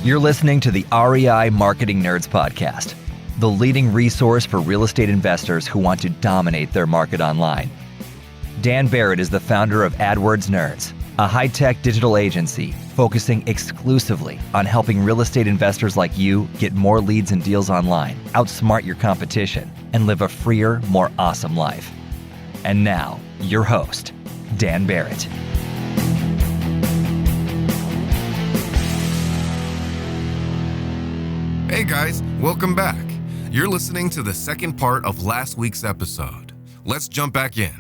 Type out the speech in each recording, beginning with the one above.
You're listening to the REI Marketing Nerds Podcast, the leading resource for real estate investors who want to dominate their market online. Dan Barrett is the founder of AdWords Nerds, a high-tech digital agency focusing exclusively on helping real estate investors like you get more leads and deals online, outsmart your competition, and live a freer, more awesome life. And now, your host, Dan Barrett. Hey guys, welcome back. You're listening to the second part of last week's episode. Let's jump back in.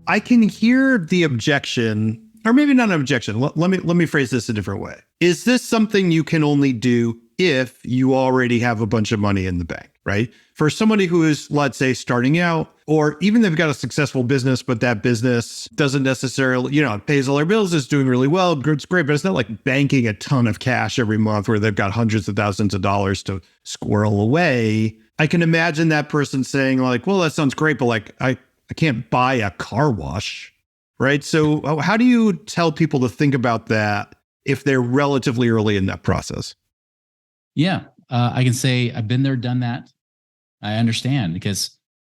I can hear the objection, or maybe not an objection. Let me phrase this a different way. Is this something you can only do if you already have a bunch of money in the bank, right? For somebody who is, let's say, starting out, or even they've got a successful business, but that business doesn't necessarily, it pays all their bills, it's doing really well, it's great, but it's not like banking a ton of cash every month where they've got hundreds of thousands of dollars to squirrel away. I can imagine that person saying like, well, that sounds great, but like, I can't buy a car wash, right? So how do you tell people to think about that if they're relatively early in that process? Yeah, I can say I've been there, done that. I understand because,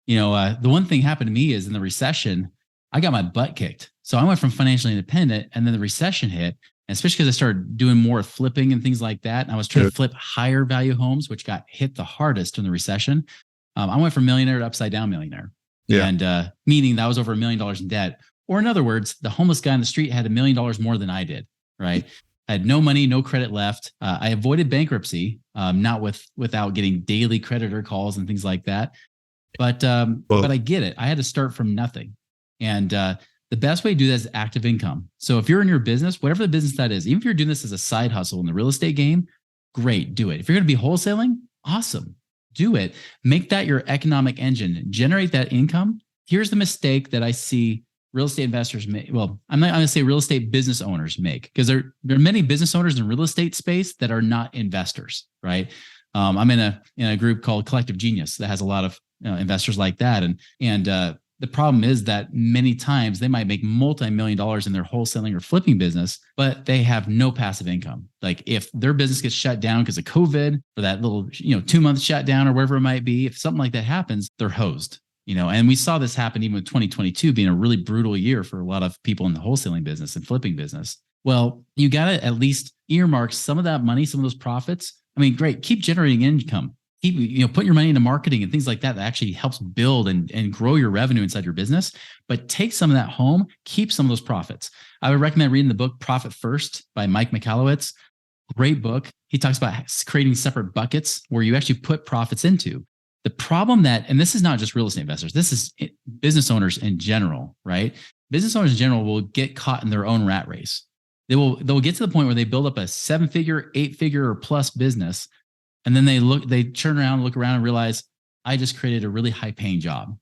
the one thing happened to me is in the recession, I got my butt kicked. So I went from financially independent and then the recession hit, and especially because I started doing more flipping and things like that. And I was trying to flip higher value homes, which got hit the hardest in the recession. I went from millionaire to upside down millionaire. Yeah. And meaning that was over $1 million in debt. Or in other words, the homeless guy on the street had $1 million more than I did, right? I had no money, no credit left. I avoided bankruptcy, not without getting daily creditor calls and things like that. But I get it. I had to start from nothing. And the best way to do that is active income. So if you're in your business, whatever the business that is, even if you're doing this as a side hustle in the real estate game, great, do it. If you're going to be wholesaling, awesome, do it. Make that your economic engine, generate that income. Here's the mistake that I see real estate investors make. Well, I'm not going to say real estate business owners make, because there are many business owners in real estate space that are not investors, right? I'm in a group called Collective Genius that has a lot of investors like that. And the problem is that many times they might make multi-million dollars in their wholesaling or flipping business, but they have no passive income. Like if their business gets shut down because of COVID or that little, 2-month shutdown or whatever it might be, if something like that happens, they're hosed. And we saw this happen even with 2022 being a really brutal year for a lot of people in the wholesaling business and flipping business. Well, you got to at least earmark some of that money, some of those profits. I mean, great, keep generating income. Keep, put your money into marketing and things like that actually helps build and grow your revenue inside your business. But take some of that home, keep some of those profits. I would recommend reading the book Profit First by Mike Michalowicz. Great book. He talks about creating separate buckets where you actually put profits into. The problem and this is not just real estate investors, this is business owners in general, right? Business owners in general will get caught in their own rat race. They'll get to the point where they build up a 7-figure, 8-figure or plus business. And then they turn around, look around and realize, I just created a really high paying job,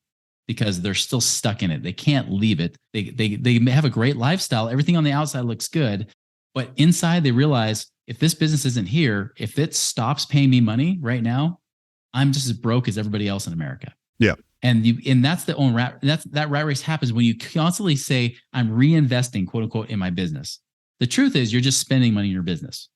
because they're still stuck in it. They can't leave it. They have a great lifestyle. Everything on the outside looks good, but inside they realize, if this business isn't here, if it stops paying me money right now, I'm just as broke as everybody else in America. Yeah. And that's the own rat. That rat race happens when you constantly say, I'm reinvesting, quote unquote, in my business. The truth is you're just spending money in your business.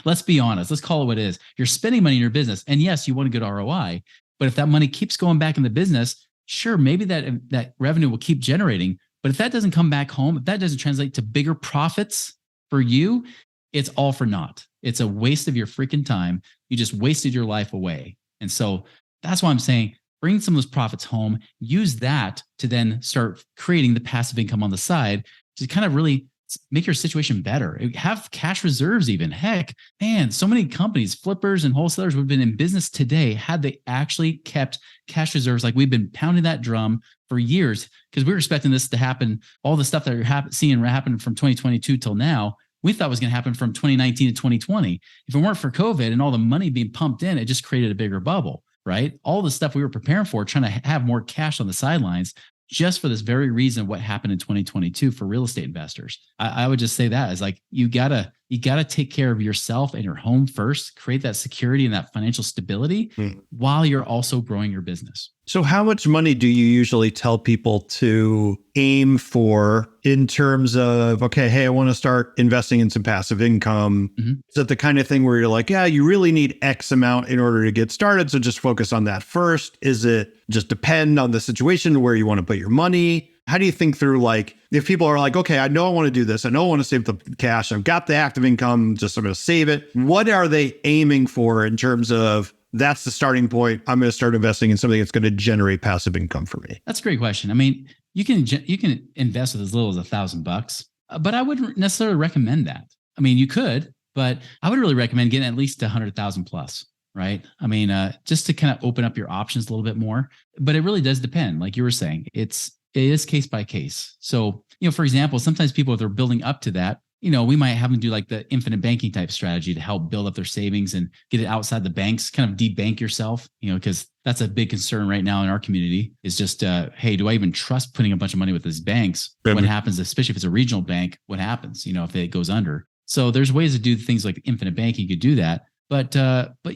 Let's be honest. Let's call it what it is. You're spending money in your business. And yes, you want a good ROI, but if that money keeps going back in the business, sure, maybe that revenue will keep generating. But if that doesn't come back home, if that doesn't translate to bigger profits for you, it's all for naught. It's a waste of your freaking time. You just wasted your life away. And so that's why I'm saying, bring some of those profits home, use that to then start creating the passive income on the side to kind of really make your situation better. Have cash reserves even. Heck, man, so many companies, flippers and wholesalers would have been in business today had they actually kept cash reserves. Like we've been pounding that drum for years because we were expecting this to happen. All the stuff that you're seeing happen from 2022 till now, we thought was going to happen from 2019 to 2020. If it weren't for COVID and all the money being pumped in, it just created a bigger bubble, right? All the stuff we were preparing for, trying to have more cash on the sidelines, just for this very reason, what happened in 2022 for real estate investors. I would just say that is like, you gotta you got to take care of yourself and your home first, create that security and that financial stability while you're also growing your business. So how much money do you usually tell people to aim for in terms of, okay, hey, I want to start investing in some passive income? Is it the kind of thing where you're like, yeah, you really need X amount in order to get started, so just focus on that first? Is it just depend on the situation where you want to put your money? How do you think through, like, if people are like, okay, I know I want to do this. I know I want to save the cash. I've got the active income, just I'm going to save it. What are they aiming for in terms of, that's the starting point, I'm going to start investing in something that's going to generate passive income for me? That's a great question. I mean, you can invest with as little as $1,000, but I wouldn't necessarily recommend that. I mean, you could, but I would really recommend getting at least 100,000 plus, right? I mean, just to kind of open up your options a little bit more. But it really does depend. Like you were saying, it is case by case. So, for example, sometimes people, if they're building up to that, we might have them do like the infinite banking type strategy to help build up their savings and get it outside the banks, kind of debank yourself, because that's a big concern right now in our community is just, hey, do I even trust putting a bunch of money with these banks? What happens, especially if it's a regional bank, what happens, if it goes under? So there's ways to do things like infinite banking. You could do that. But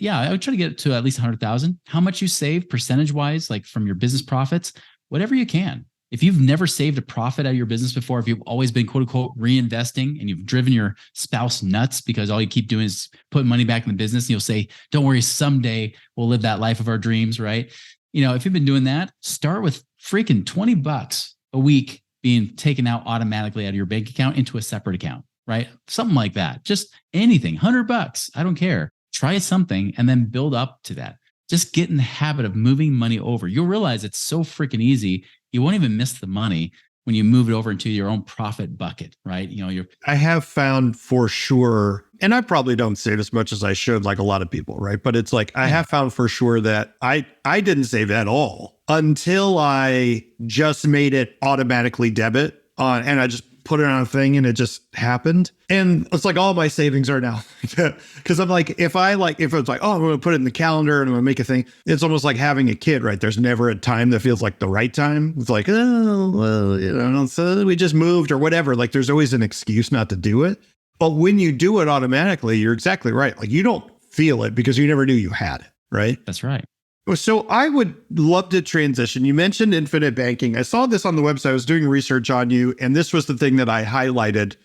yeah, I would try to get it to at least 100,000. How much you save percentage wise, like from your business profits, whatever you can. If you've never saved a profit out of your business before, if you've always been quote unquote reinvesting and you've driven your spouse nuts because all you keep doing is putting money back in the business, and you'll say, don't worry, someday we'll live that life of our dreams, right? If you've been doing that, start with freaking $20 a week being taken out automatically out of your bank account into a separate account, right? Something like that. Just anything, $100, I don't care. Try something and then build up to that. Just get in the habit of moving money over. You'll realize it's so freaking easy. You won't even miss the money when you move it over into your own profit bucket, right? I have found for sure, and I probably don't save as much as I should, like a lot of people, right? But it's like, I have found for sure that I didn't save at all until I just made it automatically debit on, and I just put it on a thing and it just happened. And it's like all my savings are now. Because I'm like, if it's like, oh, I'm going to put it in the calendar and I'm going to make a thing, it's almost like having a kid, right? There's never a time that feels like the right time. It's like, oh, well, so we just moved or whatever. Like there's always an excuse not to do it. But when you do it automatically, you're exactly right. Like you don't feel it because you never knew you had it, right? That's right. So I would love to transition. You mentioned infinite banking. I saw this on the website. I was doing research on you, and this was the thing that I highlighted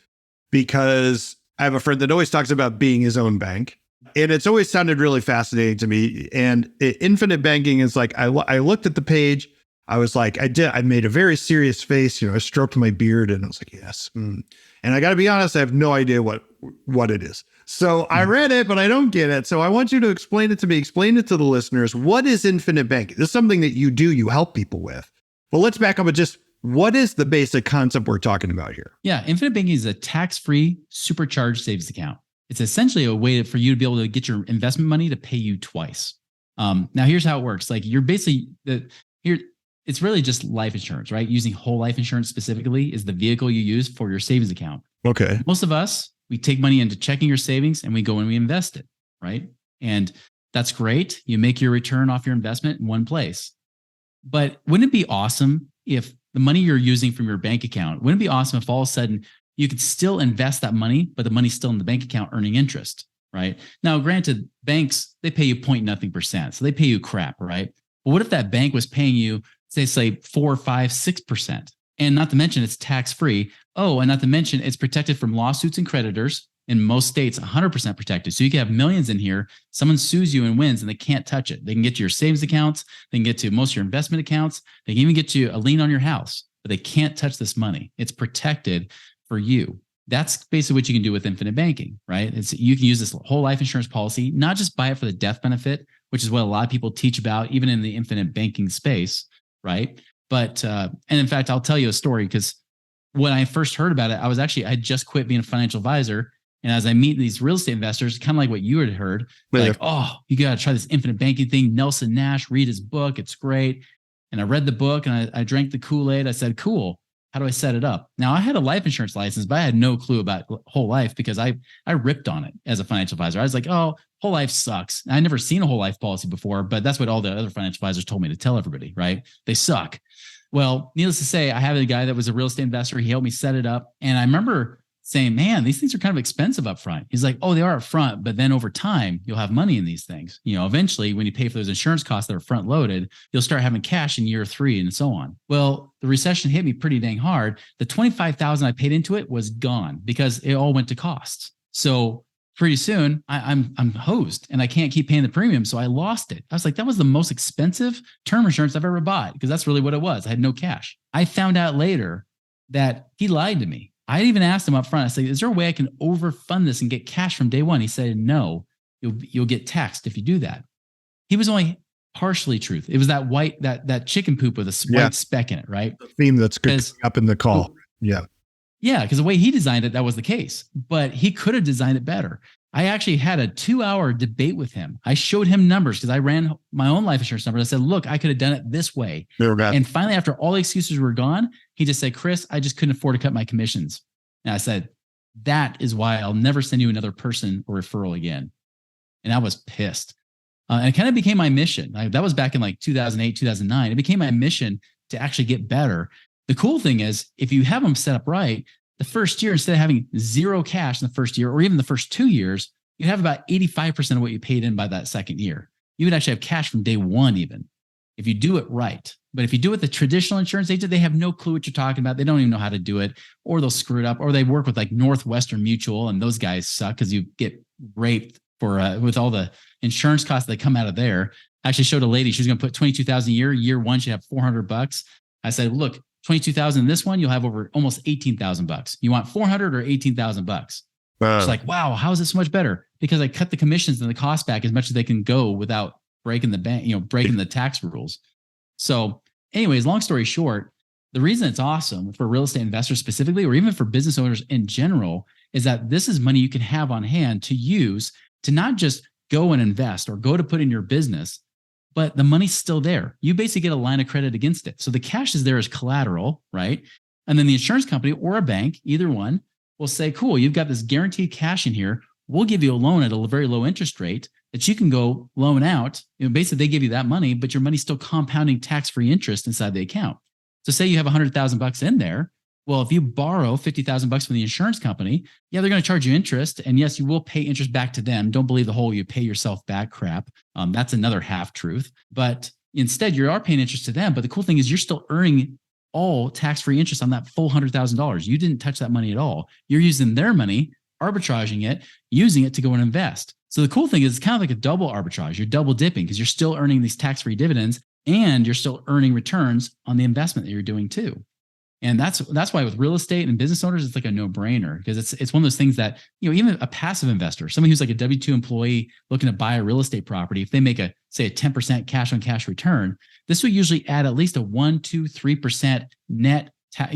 because I have a friend that always talks about being his own bank. And it's always sounded really fascinating to me. And infinite banking is like, I looked at the page. I was like, I made a very serious face. I stroked my beard and I was like, yes. And I got to be honest, I have no idea what it is. So I read it, but I don't get it. So I want you to explain it to me, explain it to the listeners. What is infinite banking? This is something that you help people with. Well, let's back up and just, what is the basic concept we're talking about here? Yeah. Infinite banking is a tax-free supercharged savings account. It's essentially a way for you to be able to get your investment money to pay you twice. Now here's how it works. Like you're basically it's really just life insurance, right? Using whole life insurance specifically is the vehicle you use for your savings account. Okay. Most of us, we take money into checking your savings and we go and we invest it, right? And that's great. You make your return off your investment in one place. But wouldn't it be awesome if the money you're using from your bank account, wouldn't it be awesome if all of a sudden you could still invest that money, but the money's still in the bank account earning interest, right? Now, granted, banks, they pay you 0.nothing%. So they pay you crap, right? But what if that bank was paying you, say 4, 5, 6%? And not to mention it's tax-free. Oh, and not to mention it's protected from lawsuits and creditors. In most states, 100% protected. So you can have millions in here. Someone sues you and wins and they can't touch it. They can get to your savings accounts. They can get to most of your investment accounts. They can even get you a lien on your house, but they can't touch this money. It's protected for you. That's basically what you can do with infinite banking, right? You can use this whole life insurance policy, not just buy it for the death benefit, which is what a lot of people teach about, even in the infinite banking space, right? But, and in fact, I'll tell you a story because when I first heard about it, I had just quit being a financial advisor. And as I meet these real estate investors, kind of like what you had heard, like, oh, you got to try this infinite banking thing. Nelson Nash, read his book. It's great. And I read the book and I drank the Kool-Aid. I said, cool. How do I set it up? Now I had a life insurance license, but I had no clue about whole life because I ripped on it as a financial advisor. I was like, oh, whole life sucks. I never seen a whole life policy before, but that's what all the other financial advisors told me to tell everybody, right? They suck. Well, needless to say, I had a guy that was a real estate investor. He helped me set it up. And I remember saying, man, these things are kind of expensive up front. He's like, oh, they are up front, but then over time, you'll have money in these things. Eventually, when you pay for those insurance costs that are front loaded, you'll start having cash in year 3 and so on. Well, the recession hit me pretty dang hard. The $25,000 I paid into it was gone because it all went to costs. So pretty soon I'm hosed and I can't keep paying the premium. So I lost it. I was like, that was the most expensive term insurance I've ever bought, because that's really what it was. I had no cash. I found out later that he lied to me. I even asked him up front. I said, is there a way I can overfund this and get cash from day one? He said, no, you'll get taxed if you do that. He was only partially truth. It was that white, that chicken poop with a white speck in it, right? The theme that's good up in the call. Yeah. Yeah, because the way he designed it, that was the case. But he could have designed it better. I actually had a 2-hour debate with him. I showed him numbers because I ran my own life insurance numbers. I said, look, I could have done it this way. And finally, after all the excuses were gone, he just said, Chris, I just couldn't afford to cut my commissions. And I said, that is why I'll never send you another person or referral again. And I was pissed. And it kind of became my mission. That was back in like 2008, 2009. It became my mission to actually get better. The cool thing is, if you have them set up right, the first year, instead of having zero cash in the first year, or even the first 2 years, you have about 85% of what you paid in by that second year. You would actually have cash from day one, even if you do it right. But if you do it with the traditional insurance agent, they have no clue what you're talking about. They don't even know how to do it, or they'll screw it up, or they work with like Northwestern Mutual, and those guys suck because you get raped for with all the insurance costs that come out of there. I actually showed a lady, she was going to put $22,000 a year. Year one, she'd have $400. I said, look, $22,000 in this one, you'll have over almost $18,000. You want $400 or $18,000? She's like, wow, how is it so much better? Because I cut the commissions and the cost back as much as they can go without breaking the bank, breaking the tax rules. So anyways, long story short, the reason it's awesome for real estate investors specifically, or even for business owners in general, is that this is money you can have on hand to use to not just go and invest or go to put in your business, but the money's still there. You basically get a line of credit against it. So the cash is there as collateral, right? And then the insurance company or a bank, either one, will say, cool, you've got this guaranteed cash in here. We'll give you a loan at a very low interest rate that you can go loan out. Basically, they give you that money, but your money's still compounding tax-free interest inside the account. So say you have $100,000 in there. Well, if you borrow $50,000 from the insurance company, yeah, they're going to charge you interest. And yes, you will pay interest back to them. Don't believe the whole you pay yourself back crap. That's another half truth. But instead, you are paying interest to them. But the cool thing is you're still earning all tax-free interest on that full $100,000. You didn't touch that money at all. You're using their money, arbitraging it, using it to go and invest. So the cool thing is it's kind of like a double arbitrage. You're double dipping because you're still earning these tax-free dividends and you're still earning returns on the investment that you're doing too. And that's why with real estate and business owners, it's like a no-brainer, because it's one of those things that, even a passive investor, somebody who's like a W-2 employee looking to buy a real estate property, if they make say a 10% cash on cash return, this will usually add at least a 1, 2, 3% net cash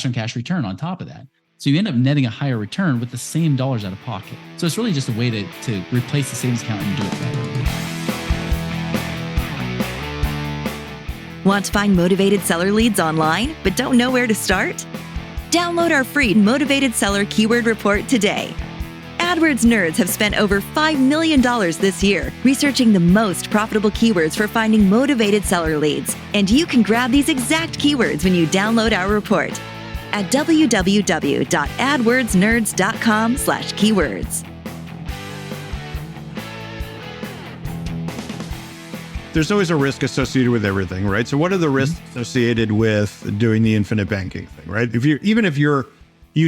on cash return on top of that. So you end up netting a higher return with the same dollars out of pocket. So it's really just a way to replace the savings account and do it better. Want to find motivated seller leads online, but don't know where to start? Download our free Motivated Seller Keyword Report today. AdWords nerds have spent over $5 million this year researching the most profitable keywords for finding motivated seller leads. And you can grab these exact keywords when you download our report at www.adwordsnerds.com/keywords. There's always a risk associated with everything, right? So what are the risks associated with doing the infinite banking thing, right? If you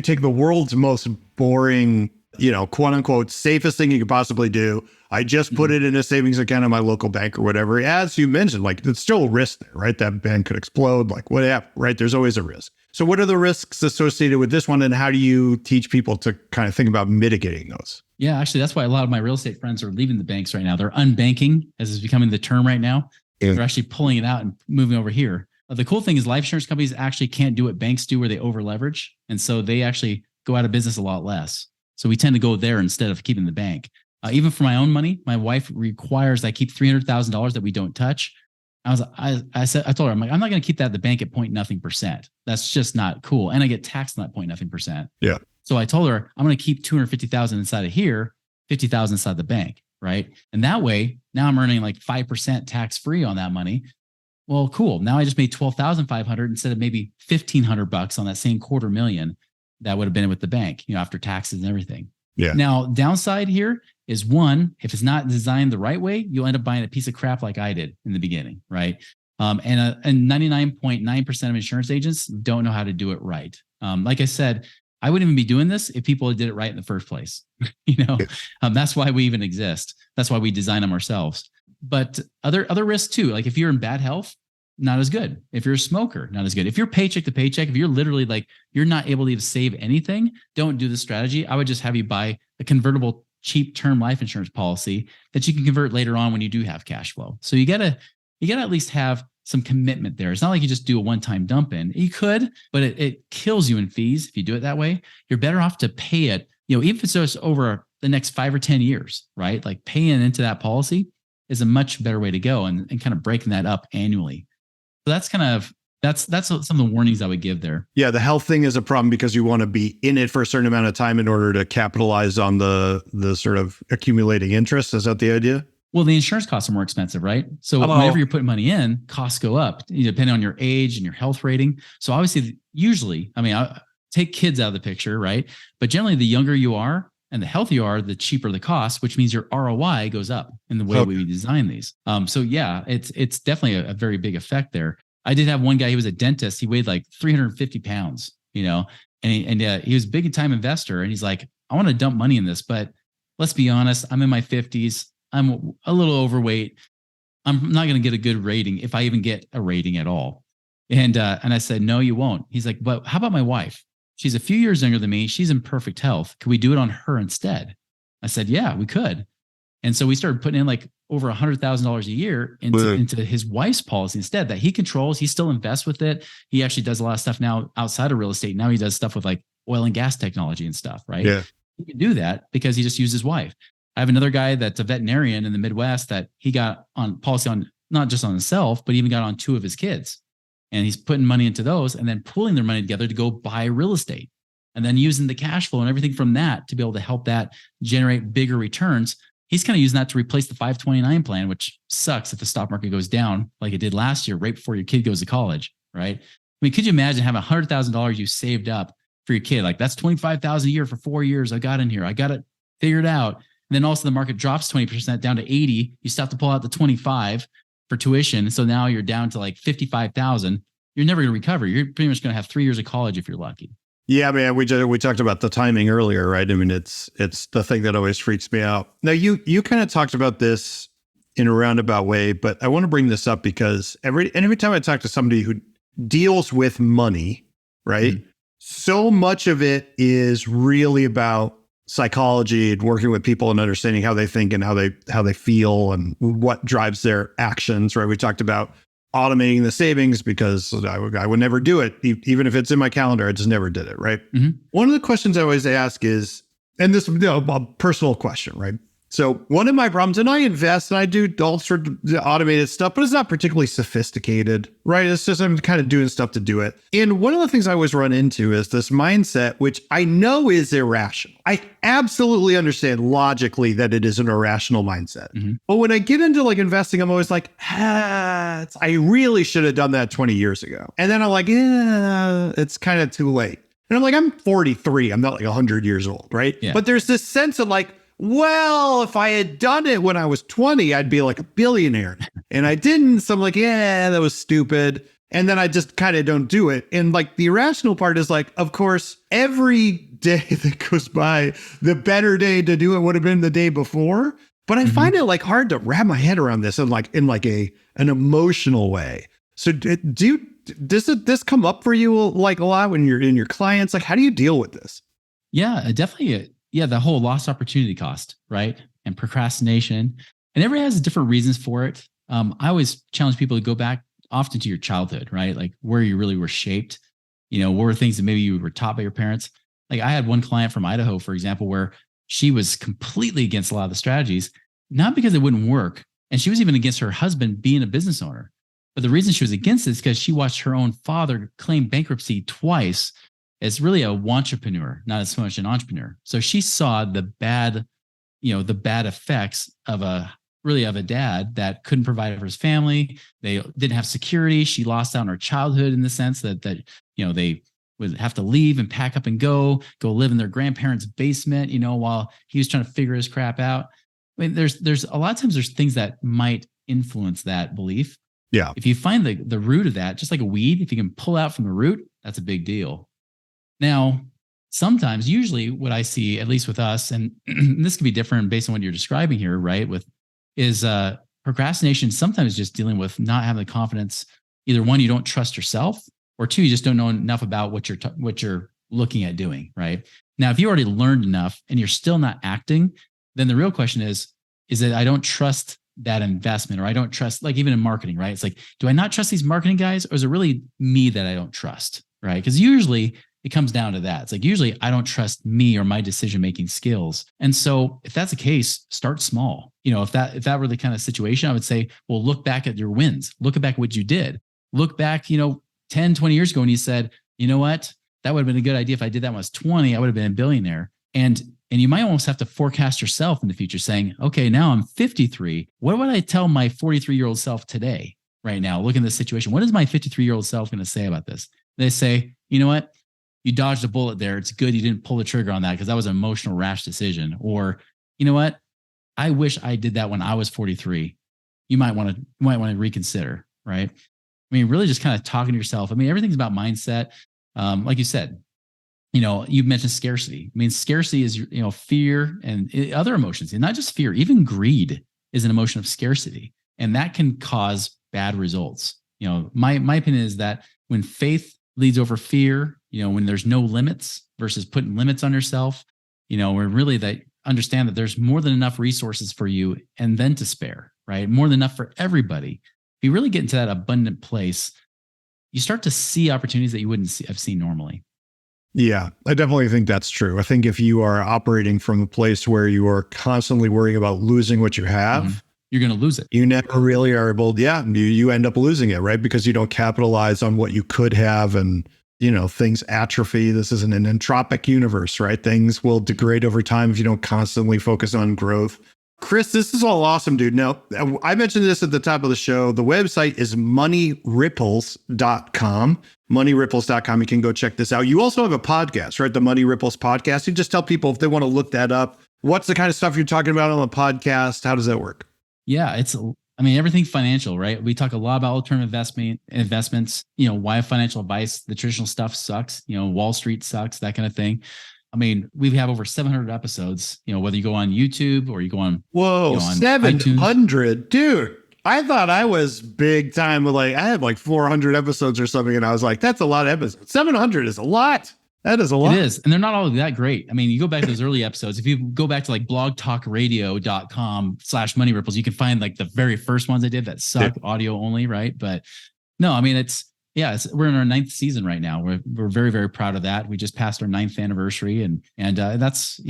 take the world's most boring, quote unquote, safest thing you could possibly do, I just put it in a savings account in my local bank or whatever. As you mentioned, like, there's still a risk there, right? That bank could explode, like whatever, right? There's always a risk. So what are the risks associated with this one, and how do you teach people to kind of think about mitigating those? Yeah, actually, that's why a lot of my real estate friends are leaving the banks right now. They're unbanking, as is becoming the term right now. Yeah. They're actually pulling it out and moving over here. The cool thing is life insurance companies actually can't do what banks do, where they over leverage. And so they actually go out of business a lot less. So we tend to go there instead of keeping the bank. Even for my own money, my wife requires I keep $300,000 that we don't touch. I told her, I'm like, I'm not going to keep that at the bank at 0.0%. That's just not cool. And I get taxed on that 0.0%. Yeah. So I told her, I'm going to keep $250,000 inside of here, $50,000 inside the bank. Right. And that way, now I'm earning like 5% tax free on that money. Well, cool. Now I just made $12,500 instead of maybe $1,500 on that same $250,000. that would have been with the bank, after taxes and everything. Yeah. Now, downside here is one, if it's not designed the right way, you'll end up buying a piece of crap like I did in the beginning, right? And 99.9% of insurance agents don't know how to do it right. Like I said, I wouldn't even be doing this if people did it right in the first place. That's why we even exist. That's why we design them ourselves. But other risks too, like if you're in bad health, not as good. If you're a smoker, not as good. If you're paycheck to paycheck, if you're literally like, you're not able to even save anything, don't do this strategy. I would just have you buy a convertible cheap term life insurance policy that you can convert later on when you do have cash flow. So you gotta at least have some commitment there. It's not like you just do a one-time dump in. You could, but it kills you in fees if you do it that way. You're better off to pay it, even if it's just over the next 5 or 10 years, right? Like paying into that policy is a much better way to go, and kind of breaking that up annually. So that's some of the warnings I would give there. Yeah, the health thing is a problem because you want to be in it for a certain amount of time in order to capitalize on the sort of accumulating interest. Is that the idea? Well, the insurance costs are more expensive, right? So whenever you're putting money in, costs go up depending on your age and your health rating. So obviously, usually, I take kids out of the picture, right? But generally, the younger you are and the healthier you are, the cheaper the cost, which means your ROI goes up in the way we design these. So yeah, it's definitely a very big effect there. I did have one guy, he was a dentist. He weighed like 350 pounds, and he was a big time investor. And he's like, I want to dump money in this, but let's be honest, I'm in my 50s. I'm a little overweight. I'm not going to get a good rating if I even get a rating at all. And I said, no, you won't. He's like, but how about my wife? She's a few years younger than me. She's in perfect health. Could we do it on her instead? I said, yeah, we could. And so we started putting in like over $100,000 a year into his wife's policy instead that he controls. He still invests with it. He actually does a lot of stuff now outside of real estate. Now he does stuff with like oil and gas technology and stuff, right? Yeah. He can do that because he just used his wife. I have another guy that's a veterinarian in the Midwest that he got on policy on not just on himself, but even got on 2 of his kids. And he's putting money into those and then pulling their money together to go buy real estate and then using the cash flow and everything from that to be able to help that generate bigger returns. He's kind of using that to replace the 529 plan, which sucks if the stock market goes down like it did last year, right before your kid goes to college, right? Could you imagine having $100,000 you saved up for your kid? Like that's $25,000 a year for 4 years. I got in here. I got it figured out. And then also the market drops 20% down to 80. You still have to pull out the 25 for tuition. So now you're down to like 55,000. You're never going to recover. You're pretty much going to have 3 years of college if you're lucky. Yeah, man. We talked about the timing earlier, right? It's the thing that always freaks me out. Now you kind of talked about this in a roundabout way, but I want to bring this up because every time I talk to somebody who deals with money, right? Mm-hmm. So much of it is really about psychology and working with people and understanding how they think and how they feel and what drives their actions, right? We talked about automating the savings because I would never do it. Even if it's in my calendar, I just never did it, right? Mm-hmm. One of the questions I always ask is, and this is a personal question, right? So one of my problems, and I invest and I do all sorts of automated stuff, but it's not particularly sophisticated, right? It's just I'm kind of doing stuff to do it. And one of the things I always run into is this mindset, which I know is irrational. I absolutely understand logically that it is an irrational mindset. Mm-hmm. But when I get into like investing, I'm always like, I really should have done that 20 years ago. And then I'm like, it's kind of too late. And I'm like, I'm 43. I'm not like 100 years old, right? Yeah. But there's this sense of like, well, if I had done it when I was 20, I'd be like a billionaire. And I didn't. So I'm like, yeah, that was stupid. And then I just kind of don't do it. And like the irrational part is like, of course, every day that goes by, the better day to do it would have been the day before. But I find it like hard to wrap my head around this in an emotional way. So does this come up for you like a lot when you're in your clients? Like, how do you deal with this? Yeah, definitely. Yeah, the whole lost opportunity cost, right? And procrastination. And everybody has different reasons for it. I always challenge people to go back often to your childhood, right? Like where you really were shaped. What were things that maybe you were taught by your parents? Like I had one client from Idaho, for example, where she was completely against a lot of the strategies, not because it wouldn't work. And she was even against her husband being a business owner. But the reason she was against it is because she watched her own father claim bankruptcy twice as really a wantrepreneur, not as much an entrepreneur. So she saw the bad effects of a dad that couldn't provide for his family. They didn't have security. She lost out on her childhood in the sense that they would have to leave and pack up and go live in their grandparents' basement, while he was trying to figure his crap out. I mean, there's a lot of times there's things that might influence that belief. Yeah. If you find the root of that, just like a weed, if you can pull out from the root, that's a big deal. Now, sometimes, usually what I see, at least with us, and this could be different based on what you're describing here, right? Is procrastination sometimes just dealing with not having the confidence. Either one, you don't trust yourself, or two, you just don't know enough about what you're looking at doing, right? Now, if you already learned enough and you're still not acting, then the real question is that I don't trust that investment, or I don't trust, like even in marketing, right? It's like, do I not trust these marketing guys, or is it really me that I don't trust, right? Because usually it comes down to that. It's like, usually I don't trust me or my decision-making skills. And so if that's the case, start small. If that were the kind of situation, I would say, well, look back at your wins. Look back at what you did. Look back, 10, 20 years ago, and you said, you know what? That would have been a good idea. If I did that when I was 20, I would have been a billionaire. And you might almost have to forecast yourself in the future saying, okay, now I'm 53. What would I tell my 43-year-old self today, right now? Look at this situation. What is my 53-year-old self going to say about this? They say, you know what? You dodged a bullet there. It's good you didn't pull the trigger on that because that was an emotional, rash decision. Or, you know what? I wish I did that when I was 43. You might want to reconsider, right? I mean, really just kind of talking to yourself. I mean, everything's about mindset. Like you said, you mentioned scarcity. I mean, scarcity is, fear and other emotions, and not just fear, even greed is an emotion of scarcity. And that can cause bad results. My opinion is that when faith leads over fear, when there's no limits versus putting limits on yourself, we're really that understand that there's more than enough resources for you and then to spare, right? More than enough for everybody. If you really get into that abundant place, you start to see opportunities that you wouldn't have seen normally. Yeah, I definitely think that's true. I think if you are operating from a place where you are constantly worrying about losing what you have, you're going to lose it. You never really are able, you end up losing it, right? Because you don't capitalize on what you could have, and, things atrophy. This isn't an entropic universe, right? Things will degrade over time if you don't constantly focus on growth. Chris, this is all awesome, dude. Now, I mentioned this at the top of the show. The website is moneyripples.com. Moneyripples.com. You can go check this out. You also have a podcast, right? The Money Ripples podcast. You just tell people if they want to look that up. What's the kind of stuff you're talking about on the podcast? How does that work? Yeah, everything financial, right? We talk a lot about alternative investments, why financial advice, the traditional stuff sucks, Wall Street sucks, that kind of thing. I mean, we have over 700 episodes, whether you go on YouTube or you go on, on 700, dude. I thought I was big time with I had 400 episodes or something. And I was like, that's a lot of episodes. 700 is a lot. That is a lot. It is. And they're not all that great. I mean, you go back to those early episodes. If you go back to blogtalkradio.com/moneyripples, you can find the very first ones I did that suck audio only. Right. But no, I mean, we're in our 9th season right now. We're very, very proud of that. We just passed our 9th anniversary, and it's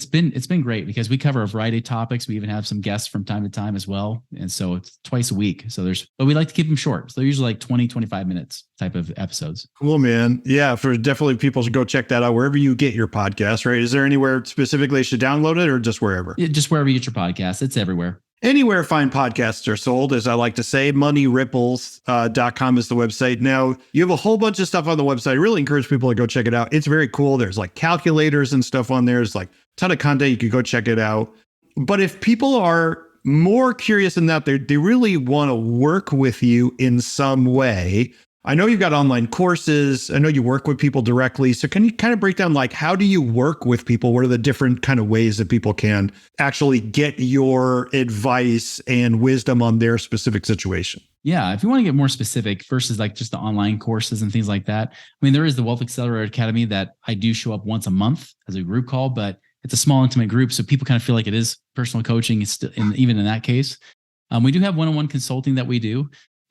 been great because we cover a variety of topics. We even have some guests from time to time as well. And so it's twice a week. But we like to keep them short. So they're usually 20, 25 minutes type of episodes. Cool, man. Yeah. For definitely people should go check that out wherever you get your podcast, right? Is there anywhere specifically they should download it, or just wherever? Yeah, just wherever you get your podcast. It's everywhere. Anywhere fine podcasts are sold, as I like to say. Moneyripples.com is the website. Now, you have a whole bunch of stuff on the website. I really encourage people to go check it out. It's very cool. There's calculators and stuff on there. There's a ton of content. You could go check it out. But if people are more curious than that, they really want to work with you in some way. I know you've got online courses. I know you work with people directly. So can you kind of break down, how do you work with people? What are the different kind of ways that people can actually get your advice and wisdom on their specific situation? Yeah. If you want to get more specific versus just the online courses and things like that. I mean, there is the Wealth Accelerator Academy that I do show up once a month as a group call, but it's a small, intimate group. So people kind of feel like it is personal coaching. It's still, even in that case. We do have one-on-one consulting that we do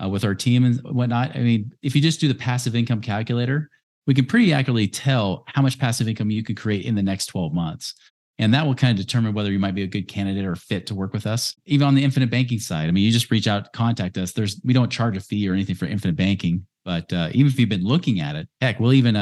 with our team and whatnot. I mean, if you just do the passive income calculator, we can pretty accurately tell how much passive income you could create in the next 12 months. And that will kind of determine whether you might be a good candidate or fit to work with us. Even on the infinite banking side, I mean, you just reach out, contact us. We don't charge a fee or anything for infinite banking, but even if you've been looking at it, heck, we'll even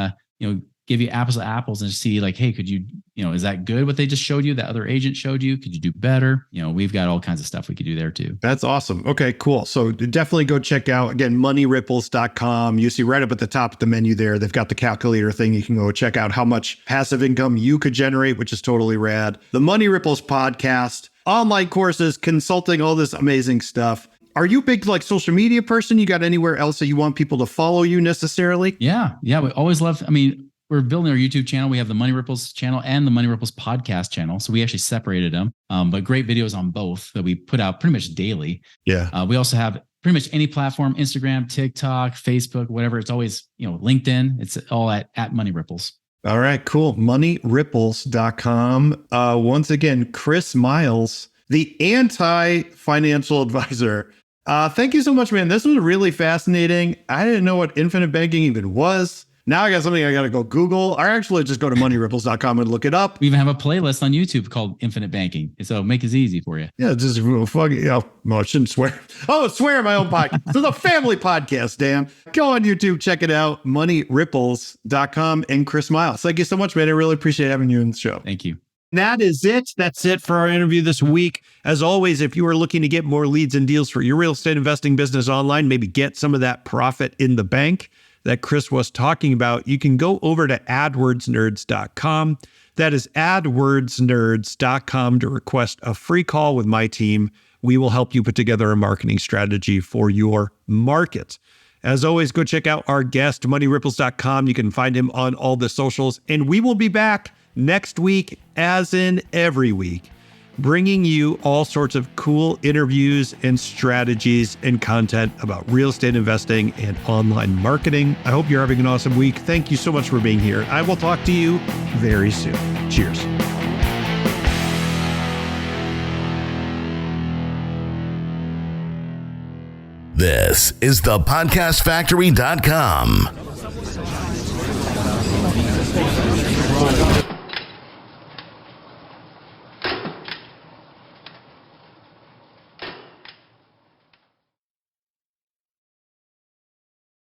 give you apples to apples and see like, hey, could you, is that good what they just showed you? That other agent showed you? Could you do better? We've got all kinds of stuff we could do there too. That's awesome. Okay, cool. So definitely go check out, again, moneyripples.com. You see right up at the top of the menu there, they've got the calculator thing. You can go check out how much passive income you could generate, which is totally rad. The Money Ripples podcast, online courses, consulting, all this amazing stuff. Are you a big like social media person? You got anywhere else that you want people to follow you necessarily? Yeah. We always love, we're building our YouTube channel. We have the Money Ripples channel and the Money Ripples podcast channel. So we actually separated them, but great videos on both that we put out pretty much daily. Yeah. We also have pretty much any platform, Instagram, TikTok, Facebook, whatever. It's always, LinkedIn. It's all at Money Ripples. All right, cool. Moneyripples.com. Once again, Chris Miles, the anti-financial advisor. Thank you so much, man. This was really fascinating. I didn't know what infinite banking even was. Now I got something I got to go Google. Or actually just go to moneyripples.com and look it up. We even have a playlist on YouTube called Infinite Banking. So make it easy for you. Yeah, just fuck it. Oh, I shouldn't swear. Oh, swear in my own podcast. This is a family podcast, Dan. Go on YouTube, check it out. Moneyripples.com and Chris Miles. Thank you so much, man. I really appreciate having you on the show. Thank you. That is it. That's it for our interview this week. As always, if you are looking to get more leads and deals for your real estate investing business online, maybe get some of that profit in the bank that Chris was talking about, you can go over to AdWordsNerds.com. That is AdWordsNerds.com to request a free call with my team. We will help you put together a marketing strategy for your market. As always, go check out our guest, MoneyRipples.com. You can find him on all the socials. And we will be back next week, as in every week, bringing you all sorts of cool interviews and strategies and content about real estate investing and online marketing. I hope you're having an awesome week. Thank you so much for being here. I will talk to you very soon. Cheers. This is thepodcastfactory.com.